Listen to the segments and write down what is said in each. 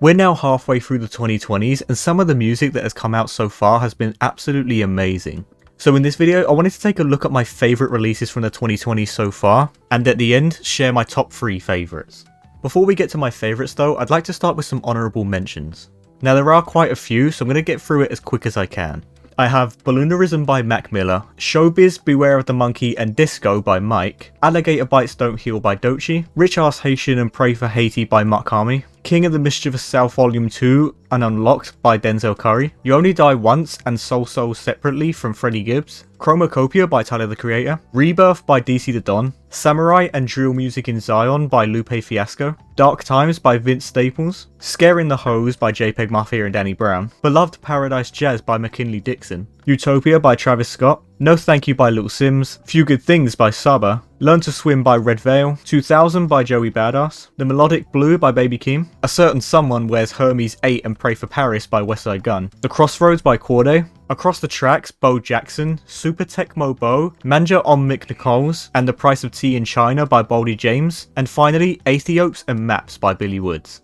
We're now halfway through the 2020s and some of the music that has come out so far has been absolutely amazing. So in this video, I wanted to take a look at my favourite releases from the 2020s so far, and at the end, share my top 3 favourites. Before we get to my favourites though, I'd like to start with some honourable mentions. Now there are quite a few, so I'm going to get through it as quick as I can. I have Balloonerism by Mac Miller, Showbiz, Beware of the Monkey and Disco by Mike, Alligator Bites Don't Heal by Doechii, Rich Ass Haitian and Pray for Haiti by Makami, King of the Mischievous South Volume 2 and Unlocked by Denzel Curry, You Only Die Once and Soul Souls Separately from Freddie Gibbs, Chromacopia by Tyler the Creator, Rebirth by DC the Don, Samurai and Drill Music in Zion by Lupe Fiasco, Dark Times by Vince Staples, Scaring the Hose by JPEG Mafia and Danny Brown, Beloved Paradise Jazz by McKinley Dixon, Utopia by Travis Scott, No Thank You by Little Sims, Few Good Things by Saba, Learn to Swim by Red Veil, 2000 by Joey Badass, The Melodic Blue by Baby Keem, A Certain Someone Wears Hermes 8 and Pray for Paris by Westside Gunn, The Crossroads by Corday, Across the Tracks, Bo Jackson, Super Tecmo Bo, Manja on Mick Nichols, and The Price of Tea in China by Boldy James, and finally, Aethiopes and Maps by Billy Woods.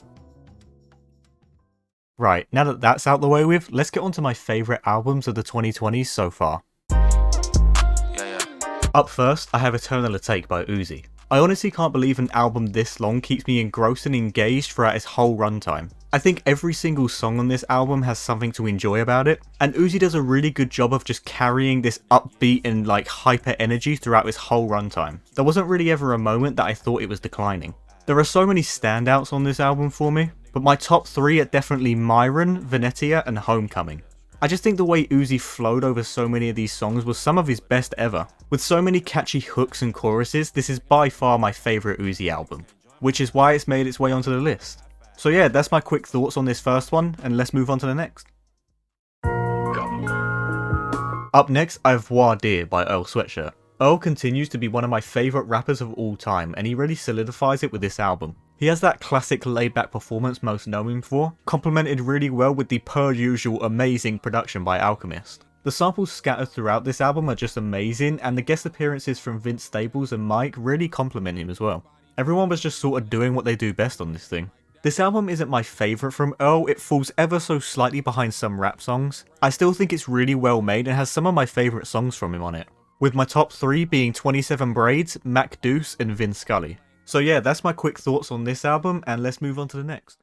Right, now that that's out the way with, let's get on to my favourite albums of the 2020s so far. Up first, I have Eternal Take by Uzi. I honestly can't believe an album this long keeps me engrossed and engaged throughout its whole runtime. I think every single song on this album has something to enjoy about it, and Uzi does a really good job of just carrying this upbeat and hyper energy throughout its whole runtime. There wasn't really ever a moment that I thought it was declining. There are so many standouts on this album for me, but my top 3 are definitely Myron, Venetia and Homecoming. I just think the way Uzi flowed over so many of these songs was some of his best ever. With so many catchy hooks and choruses, this is by far my favourite Uzi album, which is why it's made its way onto the list. So yeah, that's my quick thoughts on this first one, and let's move on to the next. Up next, I have Voir Dire by Earl Sweatshirt. Earl continues to be one of my favourite rappers of all time, and he really solidifies it with this album. He has that classic laid-back performance most know him for, complemented really well with the per usual amazing production by Alchemist. The samples scattered throughout this album are just amazing, and the guest appearances from Vince Staples and Mike really complement him as well. Everyone was just sort of doing what they do best on this thing. This album isn't my favourite from Earl, it falls ever so slightly behind some rap songs. I still think it's really well made and has some of my favourite songs from him on it, with my top 3 being 27 Braids, Mac Deuce and Vin Scully. So yeah, that's my quick thoughts on this album, and let's move on to the next.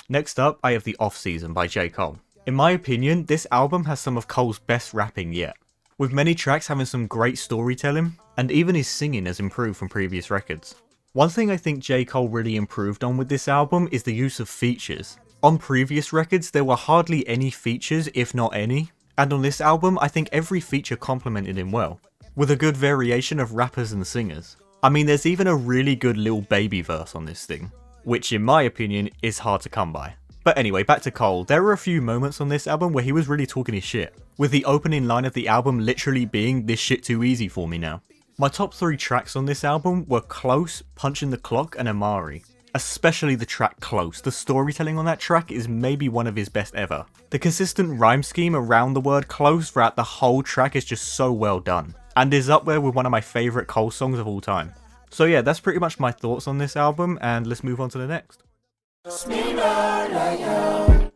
Next up, I have The Off Season by J. Cole. In my opinion, this album has some of Cole's best rapping yet, with many tracks having some great storytelling, and even his singing has improved from previous records. One thing I think J. Cole really improved on with this album is the use of features. On previous records, there were hardly any features, if not any, and on this album, I think every feature complemented him well, with a good variation of rappers and singers. I mean, there's even a really good Lil Baby verse on this thing, which in my opinion is hard to come by. But anyway, back to Cole. There were a few moments on this album where he was really talking his shit, with the opening line of the album literally being "This shit too easy for me now." My top 3 tracks on this album were Close, Punching the Clock and Amari. Especially the track Close. The storytelling on that track is maybe one of his best ever. The consistent rhyme scheme around the word close throughout the whole track is just so well done, and is up there with one of my favourite Cole songs of all time. So yeah, that's pretty much my thoughts on this album, and let's move on to the next.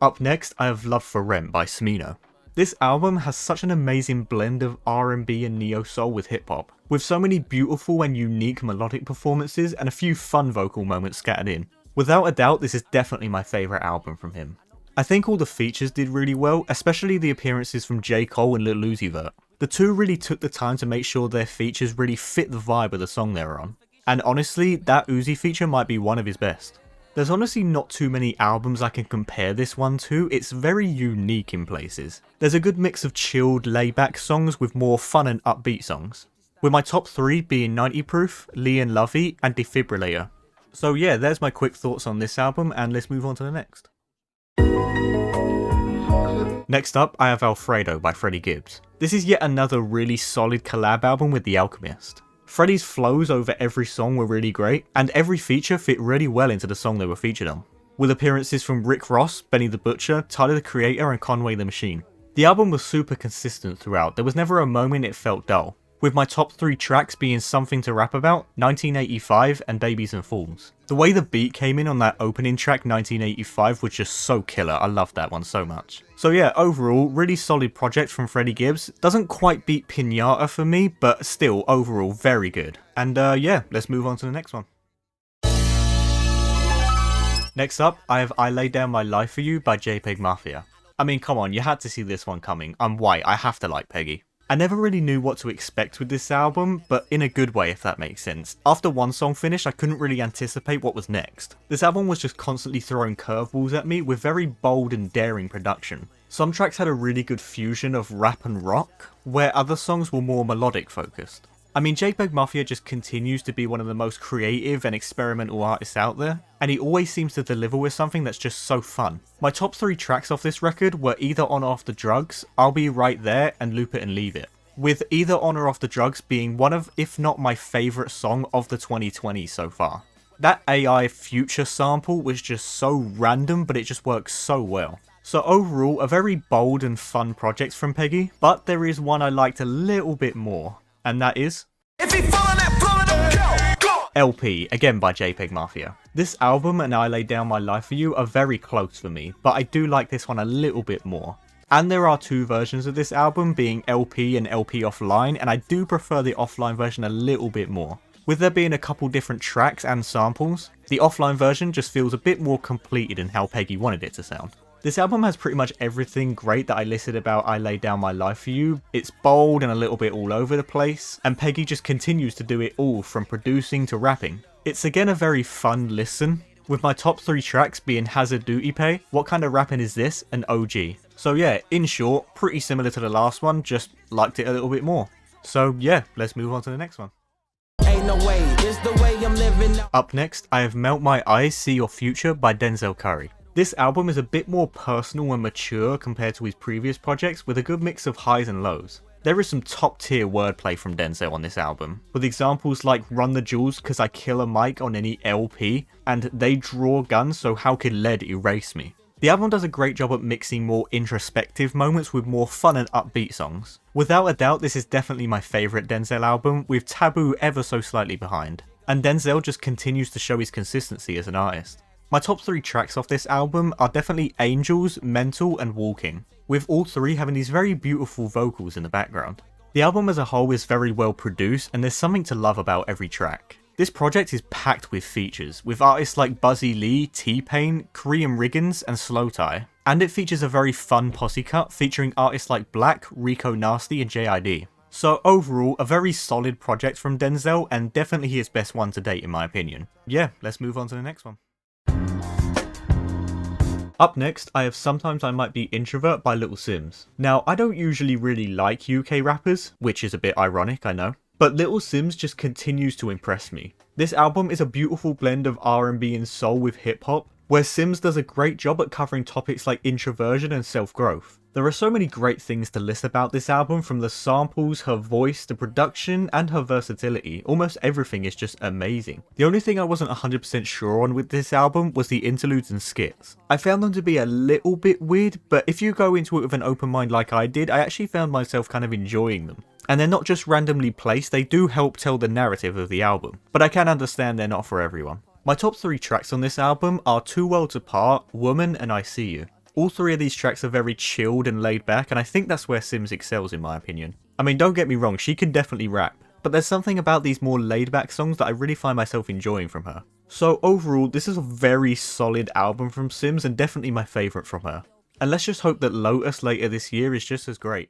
Up next, I have Love for Rent by Smino. This album has such an amazing blend of R&B and neo-soul with hip-hop, with so many beautiful and unique melodic performances and a few fun vocal moments scattered in. Without a doubt, this is definitely my favourite album from him. I think all the features did really well, especially the appearances from J. Cole and Lil Uzi Vert. The two really took the time to make sure their features really fit the vibe of the song they were on. And honestly, that Uzi feature might be one of his best. There's honestly not too many albums I can compare this one to, it's very unique in places. There's a good mix of chilled, laid-back songs with more fun and upbeat songs, with my top 3 being 90 Proof, Lee and Lovey, and Defibrillator. So yeah, there's my quick thoughts on this album, and let's move on to the next. Next up, I have Alfredo by Freddie Gibbs. This is yet another really solid collab album with The Alchemist. Freddie's flows over every song were really great, and every feature fit really well into the song they were featured on, with appearances from Rick Ross, Benny the Butcher, Tyler the Creator and Conway the Machine. The album was super consistent throughout, there was never a moment it felt dull, with my top 3 tracks being Something to Rap About, 1985, and Babies and Fools. The way the beat came in on that opening track 1985 was just so killer, I loved that one so much. So yeah, overall, really solid project from Freddie Gibbs. Doesn't quite beat Pinata for me, but still, overall, very good. And yeah, let's move on to the next one. Next up, I have I Lay Down My Life For You by JPEG Mafia. I mean, come on, you had to see this one coming. I'm white, I have to like Peggy. I never really knew what to expect with this album, but in a good way if that makes sense. After one song finished, I couldn't really anticipate what was next. This album was just constantly throwing curveballs at me with very bold and daring production. Some tracks had a really good fusion of rap and rock, where other songs were more melodic focused. I mean, JPEG Mafia just continues to be one of the most creative and experimental artists out there, and he always seems to deliver with something that's just so fun. My top 3 tracks off this record were Either On or Off the Drugs, I'll Be Right There, and Loop It and Leave It, with Either On or Off the Drugs being one of, if not my favourite song of the 2020s so far. That AI Future sample was just so random, but it just works so well. So overall, a very bold and fun project from Peggy, but there is one I liked a little bit more. And that is LP, again by JPEG Mafia. This album and I Lay Down My Life For You are very close for me, but I do like this one a little bit more. And there are 2 versions of this album, being LP and LP Offline, and I do prefer the offline version a little bit more. With there being a couple different tracks and samples, the offline version just feels a bit more completed in how Peggy wanted it to sound. This album has pretty much everything great that I listed about I Lay Down My Life For You. It's bold and a little bit all over the place, and Peggy just continues to do it all from producing to rapping. It's again a very fun listen, with my top 3 tracks being Hazard Duty Pay, What Kind of Rapping Is This, and OG. So yeah, in short, pretty similar to the last one, just liked it a little bit more. So yeah, let's move on to the next one. Ain't no way, it's the way I'm living. Up next, I have Melt My Eyes, See Your Future by Denzel Curry. This album is a bit more personal and mature compared to his previous projects, with a good mix of highs and lows. There is some top tier wordplay from Denzel on this album, with examples like Run the Jewels cause I kill a mic on any LP, and They Draw Guns so how could lead erase me. The album does a great job at mixing more introspective moments with more fun and upbeat songs. Without a doubt, this is definitely my favourite Denzel album, with Taboo ever so slightly behind. And Denzel just continues to show his consistency as an artist. My top 3 tracks off this album are definitely Angels, Mental, and Walking, with all 3 having these very beautiful vocals in the background. The album as a whole is very well produced, and there's something to love about every track. This project is packed with features, with artists like Buzzy Lee, T-Pain, Korean Riggins, and Slow Tie. And it features a very fun posse cut featuring artists like Black, Rico Nasty, and JID. So overall, a very solid project from Denzel, and definitely his best one to date in my opinion. Yeah, let's move on to the next one. Up next, I have Sometimes I Might Be Introvert by Little Simz. Now, I don't usually really like UK rappers, which is a bit ironic, I know, but Little Simz just continues to impress me. This album is a beautiful blend of R&B and soul with hip hop, where Simz does a great job at covering topics like introversion and self-growth. There are so many great things to list about this album, from the samples, her voice, the production, and her versatility. Almost everything is just amazing. The only thing I wasn't 100% sure on with this album was the interludes and skits. I found them to be a little bit weird, but if you go into it with an open mind like I did, I actually found myself kind of enjoying them. And they're not just randomly placed, they do help tell the narrative of the album. But I can understand they're not for everyone. My top 3 tracks on this album are Two Worlds Apart, Woman, and I See You. All 3 of these tracks are very chilled and laid back, and I think that's where Simz excels in my opinion. I mean, don't get me wrong, she can definitely rap, but there's something about these more laid back songs that I really find myself enjoying from her. So overall, this is a very solid album from Simz and definitely my favourite from her. And let's just hope that Lotus later this year is just as great.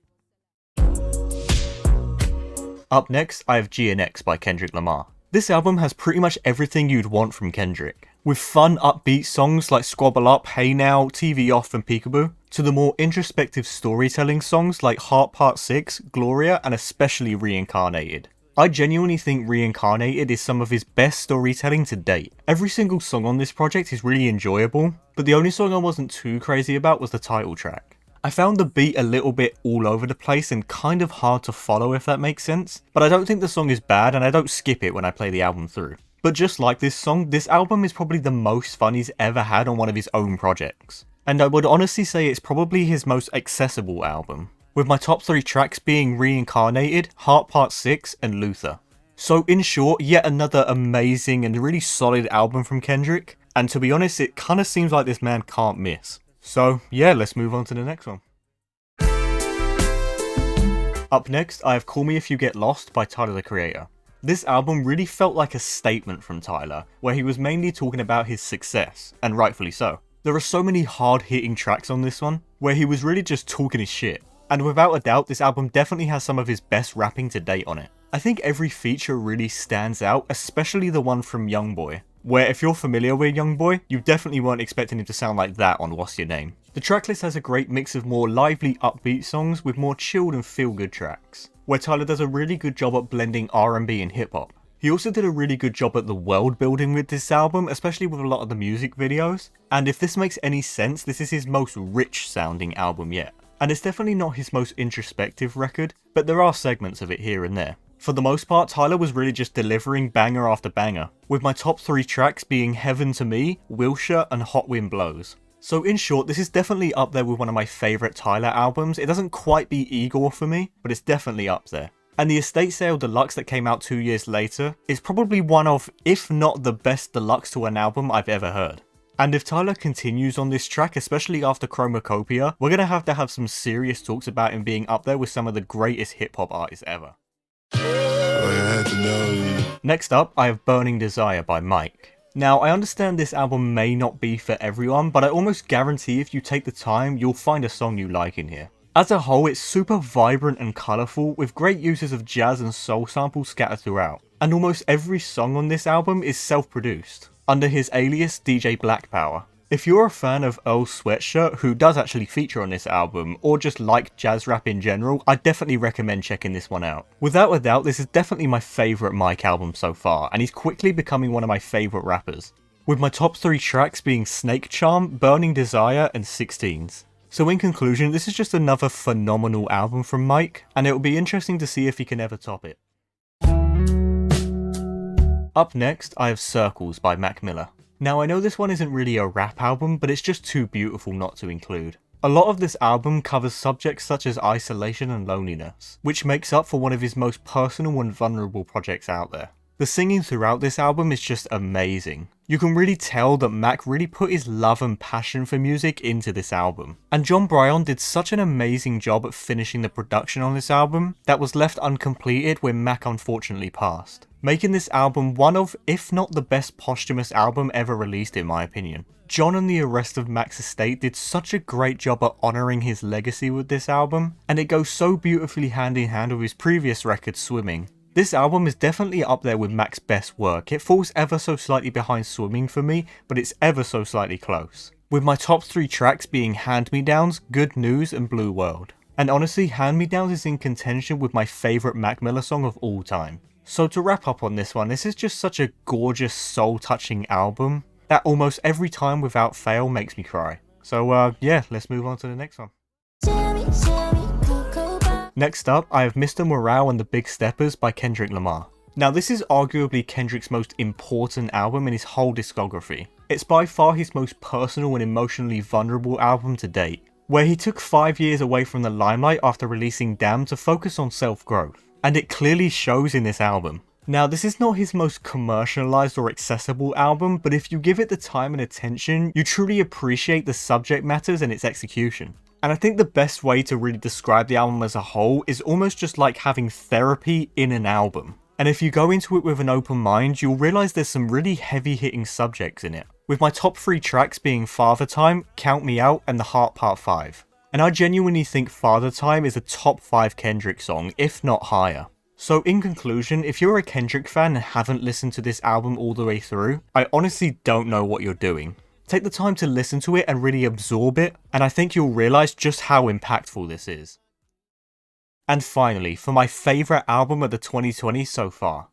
Up next, I have G&X by Kendrick Lamar. This album has pretty much everything you'd want from Kendrick, with fun upbeat songs like Squabble Up, Hey Now, TV Off and Peekaboo, to the more introspective storytelling songs like Heart Part 6, Gloria and especially Reincarnated. I genuinely think Reincarnated is some of his best storytelling to date. Every single song on this project is really enjoyable, but the only song I wasn't too crazy about was the title track. I found the beat a little bit all over the place and kind of hard to follow, if that makes sense, but I don't think the song is bad and I don't skip it when I play the album through. But just like this song, this album is probably the most fun he's ever had on one of his own projects. And I would honestly say it's probably his most accessible album. with my top 3 tracks being Reincarnated, Heart Part 6 and Luther. So in short, yet another amazing and really solid album from Kendrick, and to be honest, it kinda seems like this man can't miss. So yeah, let's move on to the next one. Up next, I have Call Me If You Get Lost by Tyler the Creator. This album really felt like a statement from Tyler, where he was mainly talking about his success, and rightfully so. There are so many hard-hitting tracks on this one, where he was really just talking his shit. And without a doubt, this album definitely has some of his best rapping to date on it. I think every feature really stands out, especially the one from Youngboy, where if you're familiar with Youngboy, you definitely weren't expecting him to sound like that on What's Your Name. The tracklist has a great mix of more lively upbeat songs with more chilled and feel-good tracks, where Tyler does a really good job at blending R&B and hip-hop. He also did a really good job at the world building with this album, especially with a lot of the music videos, and if this makes any sense, this is his most rich sounding album yet. And it's definitely not his most introspective record, but there are segments of it here and there. For the most part, Tyler was really just delivering banger after banger, with my top 3 tracks being Heaven to Me, Wilshire and Hot Wind Blows. So in short, this is definitely up there with one of my favourite Tyler albums. It doesn't quite beat Igor for me, but it's definitely up there. And the Estate Sale Deluxe that came out 2 years later is probably one of, if not the best deluxe to an album I've ever heard. And if Tyler continues on this track, especially after Chromacopia, we're gonna have to have some serious talks about him being up there with some of the greatest hip-hop artists ever. Next up, I have Burning Desire by Mike. Now, I understand this album may not be for everyone, but I almost guarantee if you take the time, you'll find a song you like in here. As a whole, it's super vibrant and colourful, with great uses of jazz and soul samples scattered throughout. And almost every song on this album is self-produced, under his alias DJ Black Power. If you're a fan of Earl Sweatshirt, who does actually feature on this album, or just like jazz rap in general, I definitely recommend checking this one out. Without a doubt, this is definitely my favourite Mike album so far, and he's quickly becoming one of my favourite rappers. With my top 3 tracks being Snake Charm, Burning Desire, and 16s. So in conclusion, this is just another phenomenal album from Mike, and it will be interesting to see if he can ever top it. Up next, I have Circles by Mac Miller. Now I know this one isn't really a rap album, but it's just too beautiful not to include. A lot of this album covers subjects such as isolation and loneliness, which makes up for one of his most personal and vulnerable projects out there. The singing throughout this album is just amazing. You can really tell that Mac really put his love and passion for music into this album. And John Bryan did such an amazing job at finishing the production on this album that was left uncompleted when Mac unfortunately passed, making this album one of, if not the best posthumous album ever released in my opinion. John and the rest of Mac's estate did such a great job at honouring his legacy with this album, and it goes so beautifully hand in hand with his previous record Swimming. This album is definitely up there with Mac's best work. It falls ever so slightly behind Swimming for me, but it's ever so slightly close. With my top 3 tracks being Hand Me Downs, Good News and Blue World. And honestly, Hand Me Downs is in contention with my favourite Mac Miller song of all time. So to wrap up on this one, this is just such a gorgeous, soul-touching album that almost every time without fail makes me cry. So yeah, let's move on to the next one. Next up, I have Mr. Morale and the Big Steppers by Kendrick Lamar. Now this is arguably Kendrick's most important album in his whole discography. It's by far his most personal and emotionally vulnerable album to date, where he took 5 years away from the limelight after releasing Damn to focus on self-growth, and it clearly shows in this album. Now this is not his most commercialized or accessible album, but if you give it the time and attention, you truly appreciate the subject matters and its execution. And I think the best way to really describe the album as a whole is almost just like having therapy in an album. And if you go into it with an open mind, you'll realise there's some really heavy hitting subjects in it, with my top 3 tracks being Father Time, Count Me Out and The Heart Part 5. And I genuinely think Father Time is a top 5 Kendrick song, if not higher. So in conclusion, if you're a Kendrick fan and haven't listened to this album all the way through, I honestly don't know what you're doing. Take the time to listen to it and really absorb it, and I think you'll realise just how impactful this is. And finally, for my favourite album of the 2020s so far.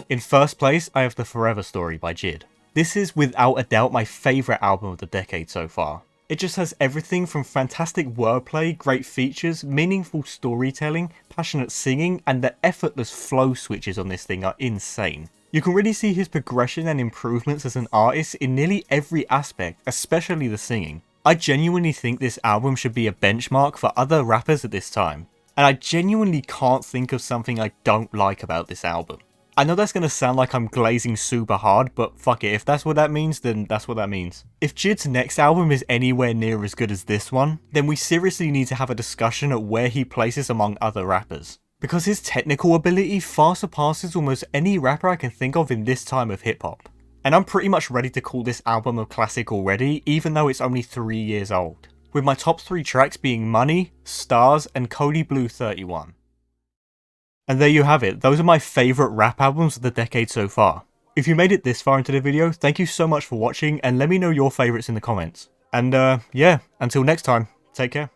In first place, I have The Forever Story by Jid. This is without a doubt my favourite album of the decade so far. It just has everything from fantastic wordplay, great features, meaningful storytelling, passionate singing, and the effortless flow switches on this thing are insane. You can really see his progression and improvements as an artist in nearly every aspect, especially the singing. I genuinely think this album should be a benchmark for other rappers at this time. And I genuinely can't think of something I don't like about this album. I know that's going to sound like I'm glazing super hard, but fuck it, if that's what that means, then that's what that means. If Jid's next album is anywhere near as good as this one, then we seriously need to have a discussion at where he places among other rappers. Because his technical ability far surpasses almost any rapper I can think of in this time of hip hop. And I'm pretty much ready to call this album a classic already, even though it's only 3 years old. With my top 3 tracks being Money, Stars, and Cody Blue 31. And there you have it, those are my favourite rap albums of the decade so far. If you made it this far into the video, thank you so much for watching, and let me know your favourites in the comments. And yeah, until next time, take care.